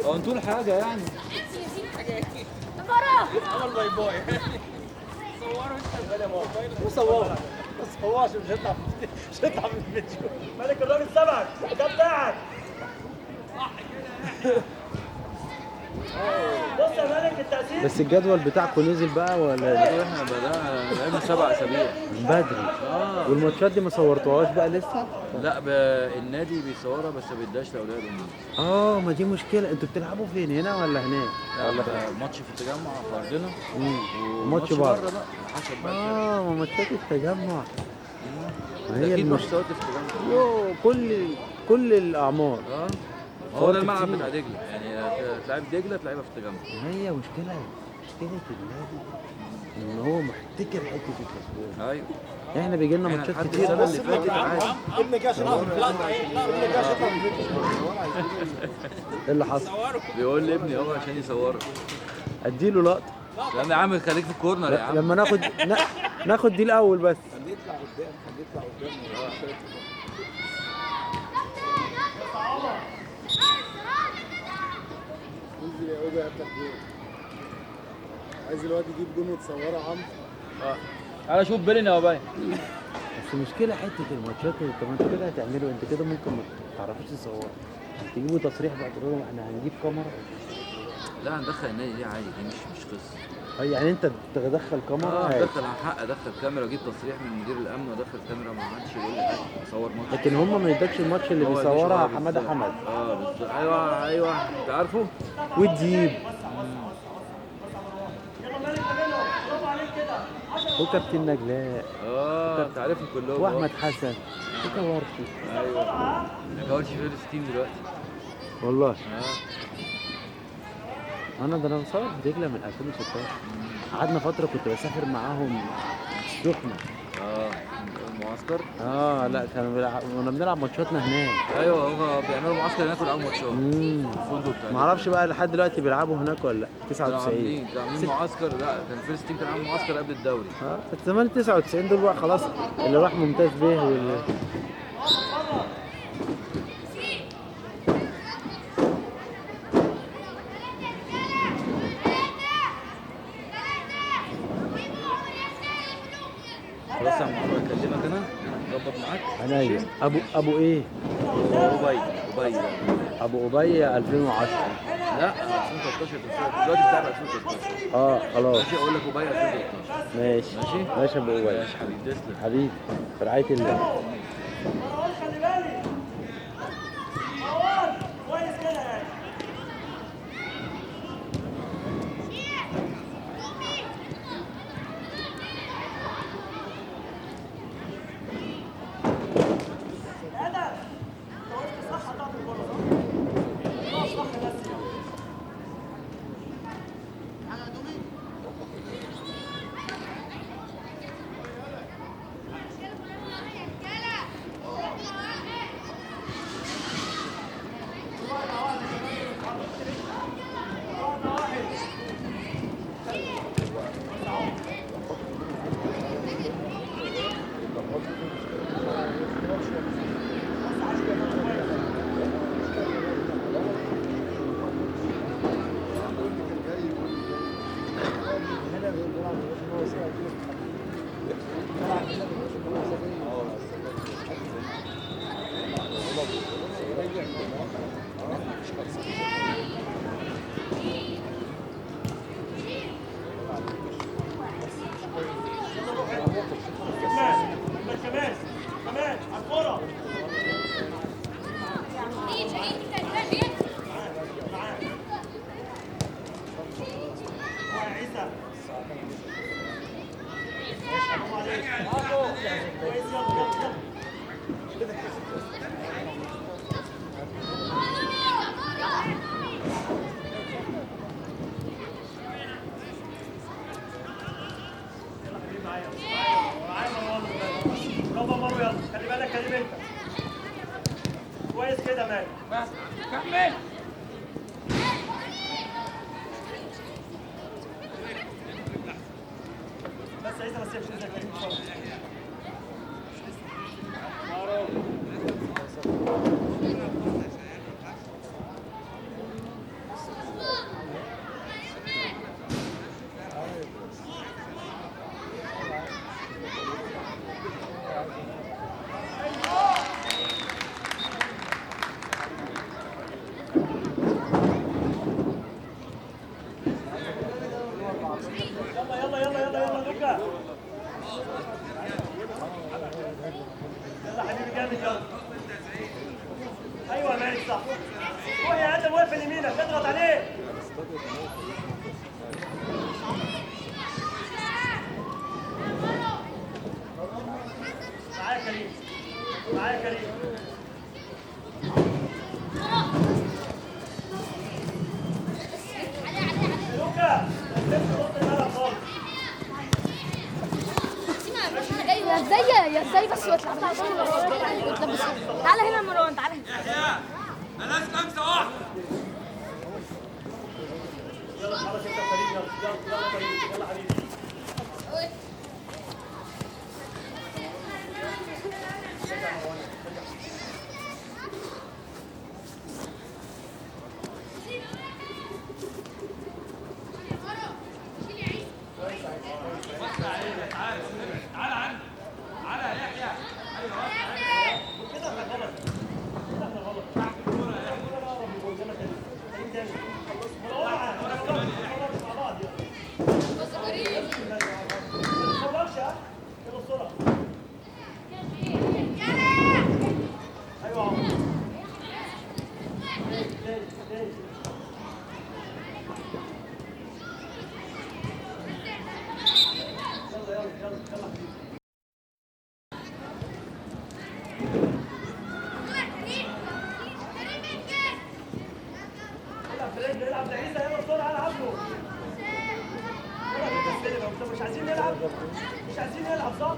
هو انتوا الحاجة يعني.
عمل باي باي وصوره بس هو عشان مش هيطلع من الفيديو مالك الراجل سمعك ده بتاعك بص يا مالك التأثير
بس الجدول بتاعكم نزل بقى ولا
احنا بدأنا لعبنا 7 أسابيع.
من بدري؟ والماتشات دي ما صورتوهاش بقى لسه؟
لا النادي بيصورها بس ما بيداش لاولياء الامور.
ما دي مشكله. انتوا بتلعبوا فين هنا ولا هناك؟
ولا ماتش في التجمع في ارضنا
وماتش
بره
بره.
بقى حسب بقى.
ما ماتشات التجمع. هي
اكيد
المش...
ماتشات في التجمع.
كل الاعمار.
هو ده الملعب بتاع دجله، يعني تلعب دجله تلعبها في التجمع.
هي مشكله النادي ان هو محتكر حته التصوير.
ايوه
احنا بيجي لنا ماتشات كتير
السنه اللي فاتت عادي.
ابن كاش لا ابن كاش يطلع من الفيديو
ايه اللي حصل؟
بيقول لي ابني اهو عشان يصورك.
اديله لقطه
يا عم خليك في الكورنر يا عم.
لما ناخد دي الاول بس.
عايز الواد يجيب جون وتصوره عم
تعالى شوف بيلين يا باين.
بس المشكله حته الماتشات. طب انتوا كده هتعملوا انت كده ممكن ما تعرفوش تصوروا. تجيبوا تصريح بقى تقولوا لهم احنا هنجيب كاميرا.
لا هندخل النادي دي عادي، دي مش قصه.
يعني انت تدخل كاميرا.
ادخل حق ادخل كاميرا واجيب تصريح من مدير الامن وادخل كاميرا، ما حدش يقول لي حاجه اصور ماتش.
لكن هم ما يدكش الماتش اللي
هو
بيصورها
مش-
حماده حمد
بالظبط. ايوه انت عارفه.
والديب وكابتن نجلاء
انت عارفهم كلهم.
واحمد حسن وكوارتي.
ايوه كوارتي فيرست تيم دلوقتي.
والله انا مصور في دجله من 2016. قعدنا فتره كنت بسافر معاهم السخنه.
المعسكر.
لا كنا بنلعب ماتشاتنا هناك.
ايوه هم بيعملوا معسكر هناك ويلعبوا ماتشات. الفندق بتاع
معرفش بقى لحد دلوقتي بيلعبوا هناك ولا لا.
كانوا
99
عاملين معسكر. لا كان فيرست تيم كان عامل معسكر قبل الدوري.
بس زمان 99 دول بقى خلاص اللي راح ممتاز به
خلاص يا عم عمرو اكلمك انا اظبط معاك.
عينيا. ابو ايه؟
ابي ده.
ابو ابي 2010.
لا 2013 دلوقتي بتاع 2013.
خلاص
ماشي اقول لك ابي 2013.
ماشي
ماشي
يا ابو ابي.
ماشي حبيبي تسلم.
حبيبي في رعايه الله.
خلي بالي كويس كده يعني عيسى برافو عليك كويس يلا يلا يلا حبيبي معايا معايا مروان برافو مروان يلا خلي بالك كريم انت كويس كده مان
بس كمل.
بس عيسى ما تسيبش زي كريم شويه يلا يلا يلا يلا يلا لوكا يلا حبيبي جامد يلا ايوه مالك صح روح يا ادم واقف اليمينك اضغط عليه معايا كريم معايا كريم لوكا ما تسيبش نص الملعب خالص
يا ازاي يا ازاي بس يطلع تعالى هنا يا مروان تعالى هنا
يلا خلاص انت كريم يلا يلا يلا كريم يلا حبيبي كده احنا غلط كده احنا غلط كريم تاني مروعة مع بعض يلا ما تتفرجش ها يلا بسرعة ايوه يا عمر تاني تاني يلا يلا يلا يلا حبيبي العب فريد العب لعيسى يلا بسرعة العب له يلا بتستلم انت مش عايزين نلعب مش عايزين نلعب صح؟